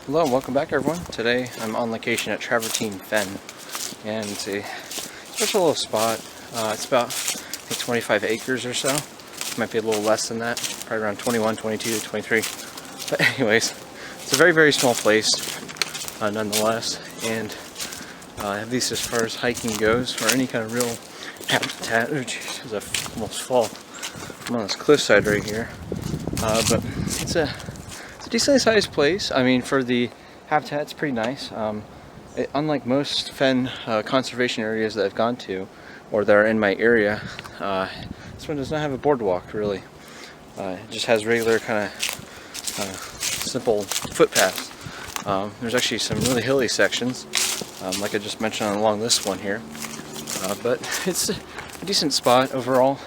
Hello and welcome back everyone. Today I'm on location at Travertine Fen, and it's a special little spot. It's about, I think, 25 acres or so. Might be a little less than that, probably around 21, 22, 23. But anyways, it's a very, very small place nonetheless, and I have these as far as hiking goes, or any kind of real habitat. Oh jeez, I almost fall. I'm on this cliffside right here, but it's a decently sized place. I mean, for the habitat, it's pretty nice. Unlike most fen conservation areas that I've gone to, or that are in my area, this one does not have a boardwalk, really. It just has regular kind of simple footpaths. There's actually some really hilly sections, like I just mentioned along this one here. But it's a decent spot overall.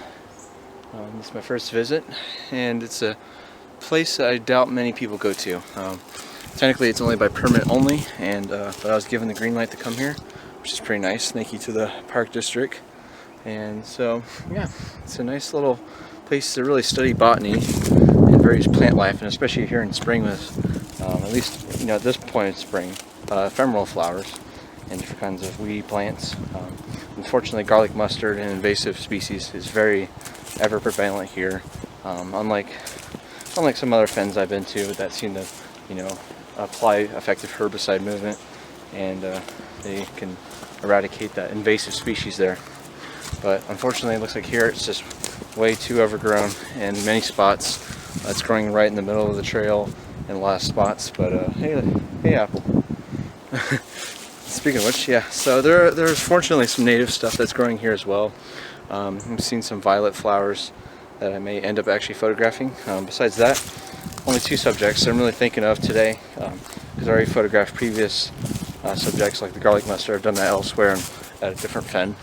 This is my first visit, and it's a place that I doubt many people go to. Technically it's only by permit only, and but I was given the green light to come here, which is pretty nice. Thank you to the park district. And so yeah, it's a nice little place to really study botany and various plant life, and especially here in spring with at least, you know, at this point in spring, ephemeral flowers and different kinds of weedy plants. Unfortunately, garlic mustard and invasive species is very ever prevalent here. Unlike some other fens I've been to that seem to, you know, apply effective herbicide movement, and they can eradicate that invasive species there. But unfortunately, it looks like here it's just way too overgrown in many spots. It's growing right in the middle of the trail in a lot of spots. But hey apple. Speaking of which, yeah, so there's fortunately some native stuff that's growing here as well. I've seen some violet flowers that I may end up actually photographing. Besides that, only two subjects I'm really thinking of today, because I already photographed previous subjects like the garlic mustard. I've done that elsewhere and at a different fen.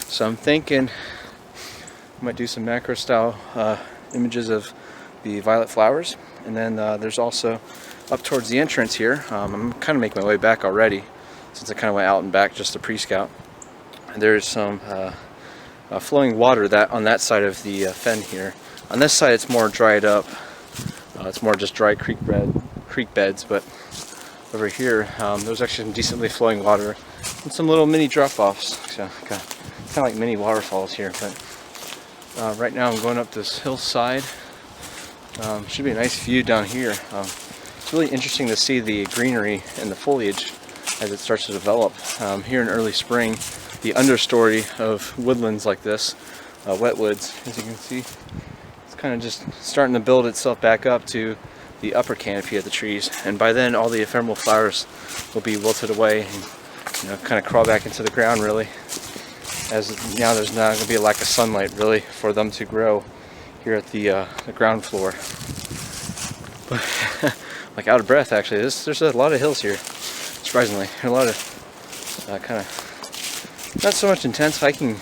So I'm thinking I might do some macro style images of the violet flowers, and then there's also up towards the entrance here. I'm kind of making my way back already, since I kind of went out and back just to pre-scout. There's some flowing water that on that side of the fen here. On this side it's more dried up. It's more just dry creek beds, but over here there's actually some decently flowing water and some little mini drop-offs. So kind of like mini waterfalls here. But right now I'm going up this hillside. Should be a nice view down here. It's really interesting to see the greenery and the foliage as it starts to develop. Here in early spring, the understory of woodlands like this, wetwoods, as you can see, it's kind of just starting to build itself back up to the upper canopy of the trees, and by then all the ephemeral flowers will be wilted away and, you know, kind of crawl back into the ground, really, as now there's not going to be a lack of sunlight really for them to grow here at the ground floor. But like out of breath actually. There's a lot of hills here, surprisingly. A lot of kind of not so much intense hiking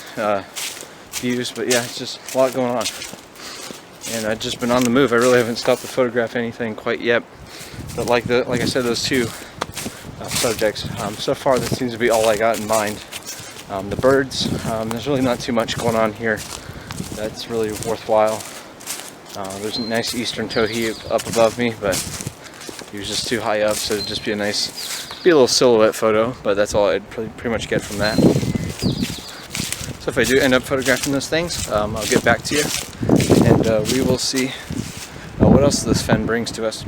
views, but yeah, it's just a lot going on. And I've just been on the move. I really haven't stopped to photograph anything quite yet. But like I said, those two subjects, so far that seems to be all I got in mind. The birds, there's really not too much going on here that's really worthwhile. There's a nice eastern towhee up above me, but he was just too high up, so it'd just be a little silhouette photo, but that's all I'd pretty much get from that. So if I do end up photographing those things, I'll get back to you, and we will see what else this fen brings to us.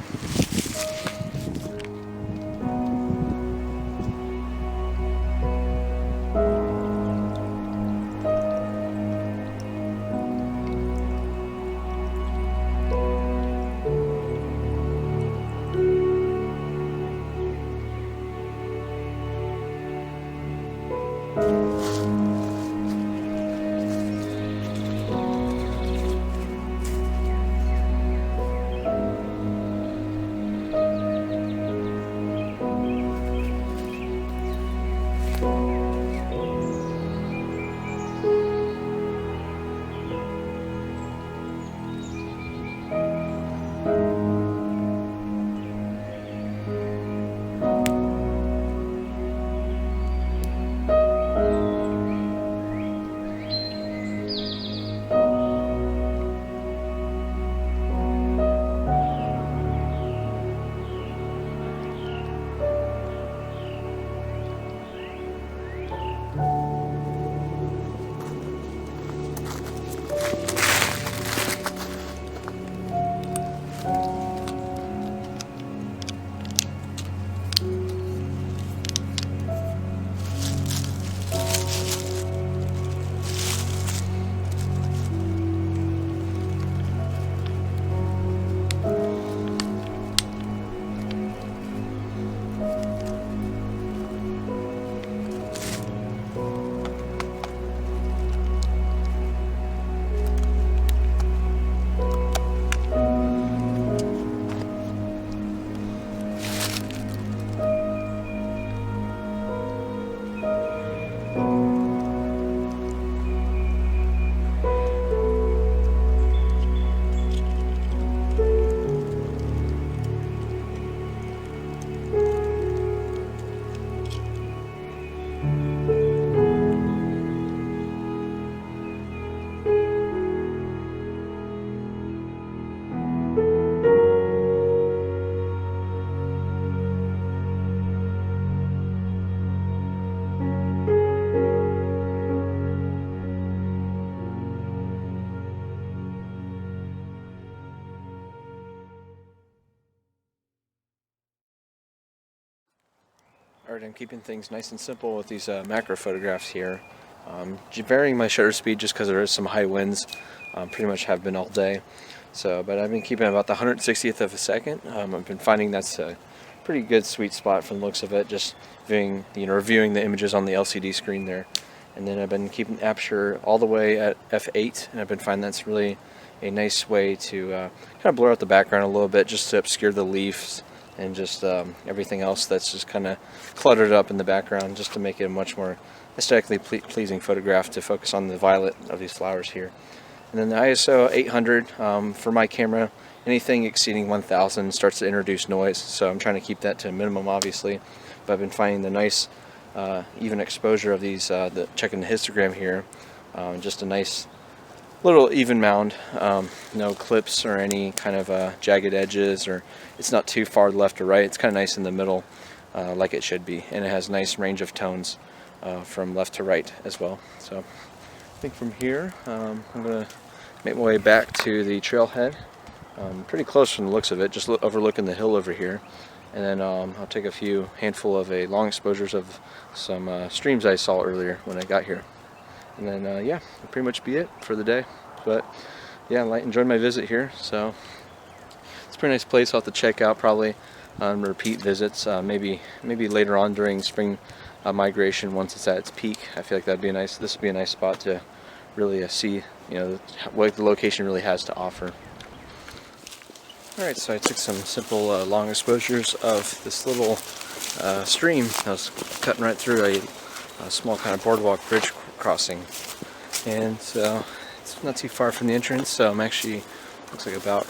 Alright, I'm keeping things nice and simple with these macro photographs here. Varying my shutter speed just because there is some high winds. Pretty much have been all day. But I've been keeping about the 160th of a second. I've been finding that's a pretty good sweet spot from the looks of it. Just reviewing the images on the LCD screen there. And then I've been keeping aperture all the way at f8, and I've been finding that's really a nice way to kind of blur out the background a little bit, just to obscure the leaves and just everything else that's just kind of cluttered up in the background, just to make it a much more aesthetically pleasing photograph to focus on the violet of these flowers here. And then the ISO 800 for my camera, anything exceeding 1000 starts to introduce noise, so I'm trying to keep that to a minimum, obviously. But I've been finding the nice even exposure of these, checking the histogram here, just a nice little even mound, no clips or any kind of jagged edges, or it's not too far left or right. It's kind of nice in the middle, like it should be, and it has nice range of tones from left to right as well. So I think from here I'm going to make my way back to the trailhead. Pretty close from the looks of it, just overlooking the hill over here. And then I'll take a handful of long exposures of some streams I saw earlier when I got here. And then yeah, that'll pretty much be it for the day. But yeah, I enjoyed my visit here, so it's a pretty nice place. I'll have to check out probably on repeat visits, maybe later on during spring migration once it's at its peak. I feel like this would be a nice spot to really see, what the location really has to offer. Alright, so I took some simple long exposures of this little stream. I was cutting right through a small kind of boardwalk bridge crossing, and so it's not too far from the entrance, so I'm actually, looks like about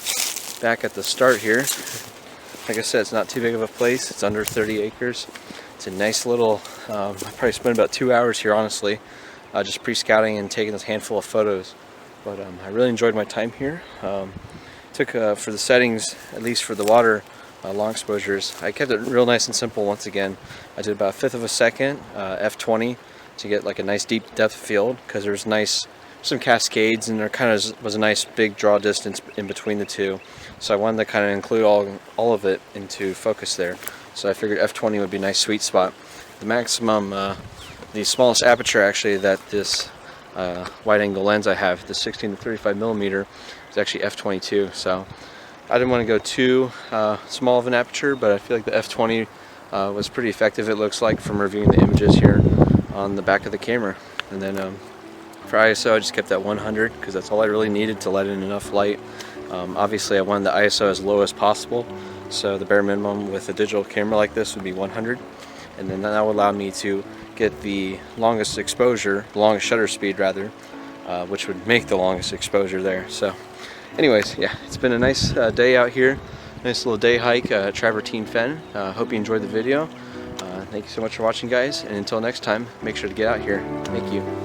back at the start here. Like I said, it's not too big of a place. It's under 30 acres. It's a nice little, I probably spent about 2 hours here, honestly, just pre-scouting and taking this handful of photos. But I really enjoyed my time here. Took for the settings, at least for the water long exposures, I kept it real nice and simple. Once again, I did about 1/5 of a second, f20, to get like a nice deep depth field, because there's some cascades, and there kind of was a nice big draw distance in between the two. So I wanted to kind of include all of it into focus there. So I figured f20 would be a nice sweet spot. The maximum, the smallest aperture actually that this wide angle lens I have, the 16 to 35 millimeter, is actually f22. So I didn't want to go too small of an aperture, but I feel like the f20 was pretty effective, it looks like, from reviewing the images here on the back of the camera. And then for ISO, I just kept that 100 because that's all I really needed to let in enough light. Obviously I wanted the ISO as low as possible, so the bare minimum with a digital camera like this would be 100, and then that would allow me to get the longest exposure, the longest shutter speed rather, which would make the longest exposure there. So anyways, yeah, it's been a nice day out here, nice little day hike at Travertine Fen. Hope you enjoyed the video. Thank you so much for watching, guys, and until next time, make sure to get out here. Thank you.